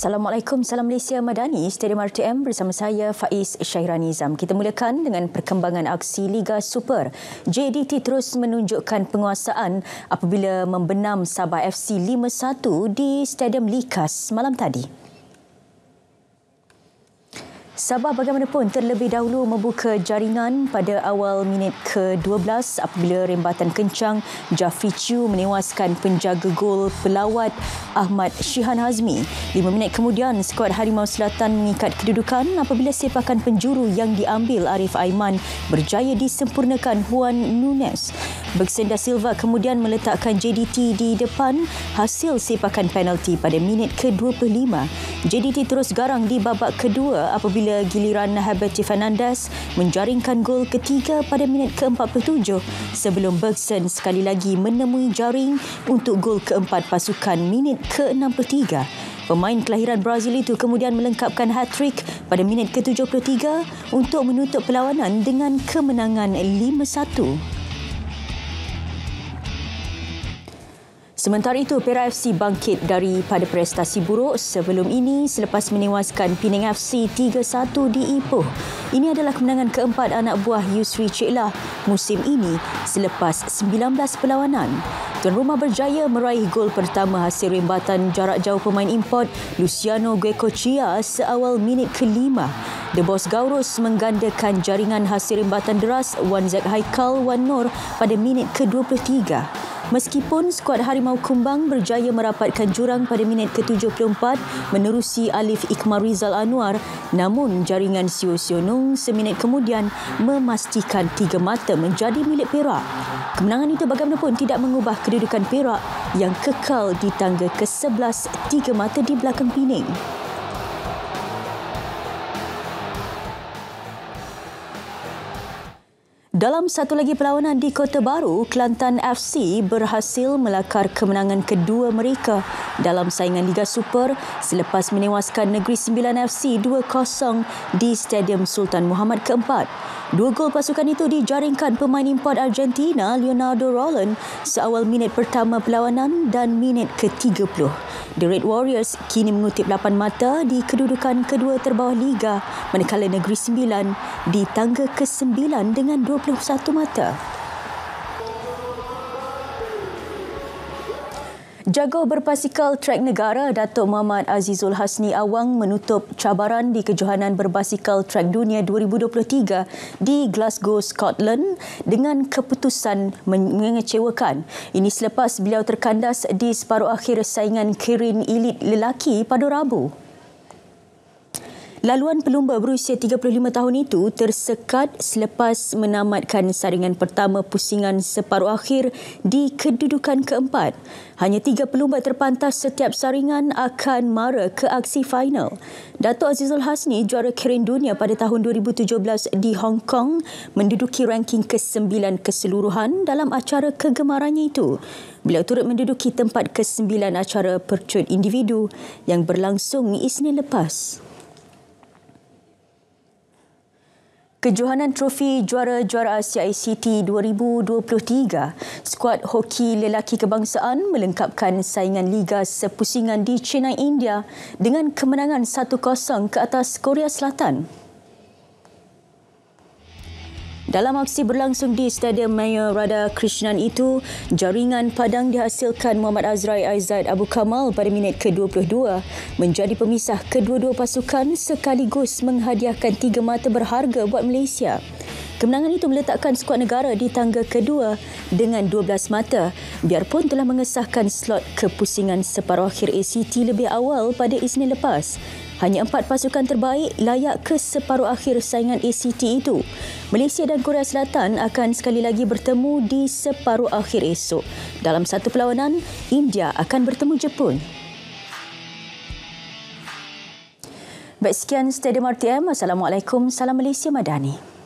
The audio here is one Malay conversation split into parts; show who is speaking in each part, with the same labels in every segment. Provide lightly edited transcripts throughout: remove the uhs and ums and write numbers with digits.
Speaker 1: Assalamualaikum, salam Malaysia Madani, Stadium RTM bersama saya Faiz Syairani Nizam. Kita mulakan dengan perkembangan aksi Liga Super. JDT terus menunjukkan penguasaan apabila membenam Sabah FC 5-1 di Stadium Likas malam tadi. Sabah bagaimanapun terlebih dahulu membuka jaringan pada awal minit ke-12 apabila rembatan kencang Jafri Chiu menewaskan penjaga gol pelawat Ahmad Shihan Hazmi. 5 minit kemudian, skuad Harimau Selatan mengikat kedudukan apabila sepakan penjuru yang diambil Arif Aiman berjaya disempurnakan Juan Nunes. Bergsenda Silva kemudian meletakkan JDT di depan hasil sepakan penalti pada minit ke-25. JDT terus garang di babak kedua apabila giliran Habati Fernandez menjaringkan gol ketiga pada minit ke-47 sebelum Bergson sekali lagi menemui jaring untuk gol keempat pasukan minit ke-63. Pemain kelahiran Brazil itu kemudian melengkapkan hat-trick pada minit ke-73 untuk menutup perlawanan dengan kemenangan 5-1. Sementara itu, Perak FC bangkit daripada prestasi buruk sebelum ini selepas menewaskan Penang FC 3-1 di Ipoh. Ini adalah kemenangan keempat anak buah Yusri Cik Lah musim ini selepas 19 perlawanan. Tuan rumah berjaya meraih gol pertama hasil rembatan jarak jauh pemain import Luciano Goicoechea seawal minit ke-5. The Boss Gaurus menggandakan jaringan hasil rembatan deras Wan Zek Haikal Wan Nur pada minit ke-23. Meskipun skuad Harimau Kumbang berjaya merapatkan jurang pada minit ke-74 menerusi Alif Ikmar Rizal Anwar, namun jaringan Sio Sionung seminit kemudian memastikan Tiga Mata menjadi milik Perak. Kemenangan itu bagaimanapun tidak mengubah kedudukan Perak yang kekal di tangga ke-11 Tiga Mata di belakang Pening. Dalam satu lagi perlawanan di Kota Baru, Kelantan FC berhasil melakar kemenangan kedua mereka dalam saingan Liga Super selepas menewaskan Negeri Sembilan FC 2-0 di Stadium Sultan Muhammad keempat. Dua gol pasukan itu dijaringkan pemain import Argentina Leonardo Roland seawal minit pertama perlawanan dan minit ke-30. The Red Warriors kini mengutip 8 mata di kedudukan kedua terbawah Liga manakala Negeri Sembilan di tangga ke-9 dengan 21 mata. Jago berbasikal trek negara Datuk Muhammad Azizul Hasni Awang menutup cabaran di kejohanan berbasikal trek dunia 2023 di Glasgow, Scotland dengan keputusan mengecewakan. Ini selepas beliau terkandas di separuh akhir saingan Kirin Elit lelaki pada Rabu. Laluan pelumba berusia 35 tahun itu tersekat selepas menamatkan saringan pertama pusingan separuh akhir di kedudukan keempat. Hanya 3 pelumba terpantas setiap saringan akan mara ke aksi final. Datuk Azizul Hasni, juara Kirin Dunia pada tahun 2017 di Hong Kong, menduduki ranking ke-9 keseluruhan dalam acara kegemarannya itu. Beliau turut menduduki tempat ke-9 acara percut individu yang berlangsung Isnin lepas. Kejohanan trofi juara-juara Asia ICT 2023, skuad hoki lelaki kebangsaan melengkapkan saingan liga sepusingan di Chennai, India dengan kemenangan 1-0 ke atas Korea Selatan. Dalam aksi berlangsung di Stadium Mayor Radhakrishnan itu, jaringan padang dihasilkan Muhammad Azrai Aizad Abu Kamal pada minit ke-22 menjadi pemisah kedua-dua pasukan sekaligus menghadiahkan 3 mata berharga buat Malaysia. Kemenangan itu meletakkan skuad negara di tangga kedua dengan 12 mata, biarpun telah mengesahkan slot kepusingan separuh akhir ACT lebih awal pada Isnin lepas. Hanya 4 pasukan terbaik layak ke separuh akhir saingan ACT itu. Malaysia dan Korea Selatan akan sekali lagi bertemu di separuh akhir esok. Dalam satu perlawanan, India akan bertemu Jepun. Baik, sekian Stadium RTM. Assalamualaikum, salam Malaysia Madani.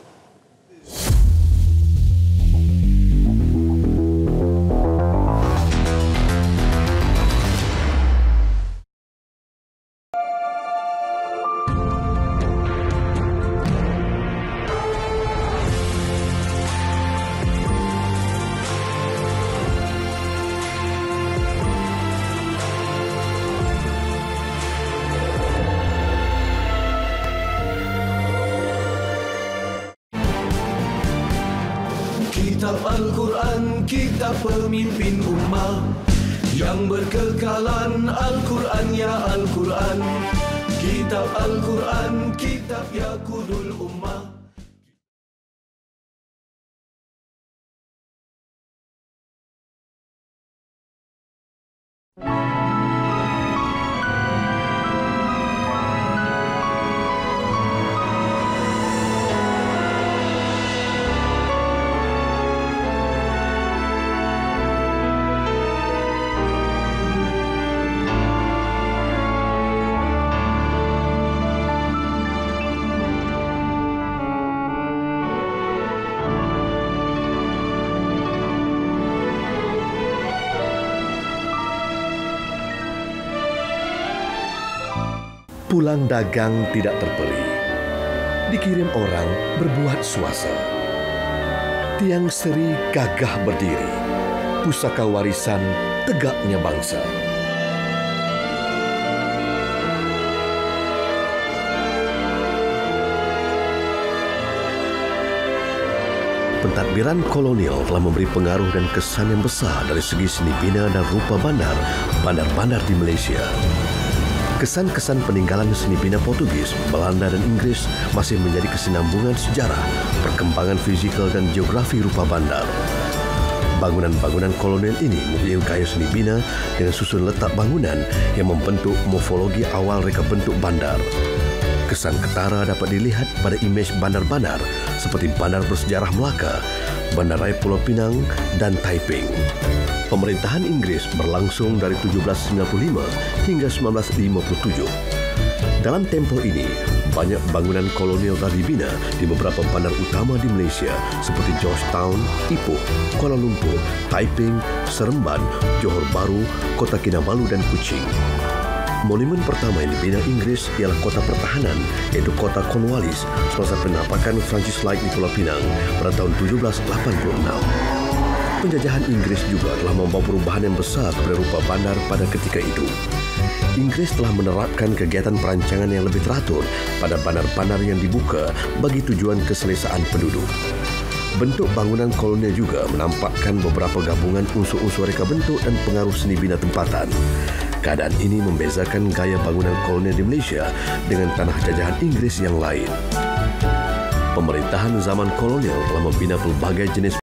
Speaker 2: Kitab Al-Quran, kitab pemimpin ummah yang berkekalan. Al-Quran ya Al-Quran, kitab Al-Quran, kitab Yaqudul Ummah.
Speaker 3: Pulang dagang tidak terperi, dikirim orang berbuat swasta. Tiang seri gagah berdiri, pusaka warisan tegaknya bangsa. Pentadbiran kolonial telah memberi pengaruh dan kesan yang besar dari segi seni bina dan rupa bandar-bandar di Malaysia. Kesan-kesan peninggalan seni bina Portugis, Belanda dan Inggris masih menjadi kesinambungan sejarah, perkembangan fizikal dan geografi rupa bandar. Bangunan-bangunan kolonial ini mempunyai gaya seni bina dengan susun letak bangunan yang membentuk morfologi awal reka bentuk bandar. Kesan ketara dapat dilihat pada imej bandar-bandar seperti Bandar Bersejarah Melaka, Bandaraya Pulau Pinang dan Taiping. Pemerintahan Inggris berlangsung dari 1795 hingga 1957. Dalam tempoh ini, banyak bangunan kolonial telah dibina di beberapa bandar utama di Malaysia seperti Georgetown, Ipoh, Kuala Lumpur, Taiping, Seremban, Johor Bahru, Kota Kinabalu dan Kuching. Monumen pertama yang dibina Inggris ialah kota pertahanan, iaitu kota Cornwallis, semasa penampakan Francis Light di Pulau Pinang pada tahun 1786. Penjajahan Inggris juga telah membawa perubahan yang besar pada rupa bandar pada ketika itu. Inggris telah menerapkan kegiatan perancangan yang lebih teratur pada bandar-bandar yang dibuka bagi tujuan keselesaan penduduk. Bentuk bangunan kolonial juga menampakkan beberapa gabungan unsur-unsur reka bentuk dan pengaruh seni bina tempatan. Keadaan ini membezakan gaya bangunan kolonial di Malaysia dengan tanah jajahan Inggris yang lain. Pemerintahan zaman kolonial telah membina pelbagai jenis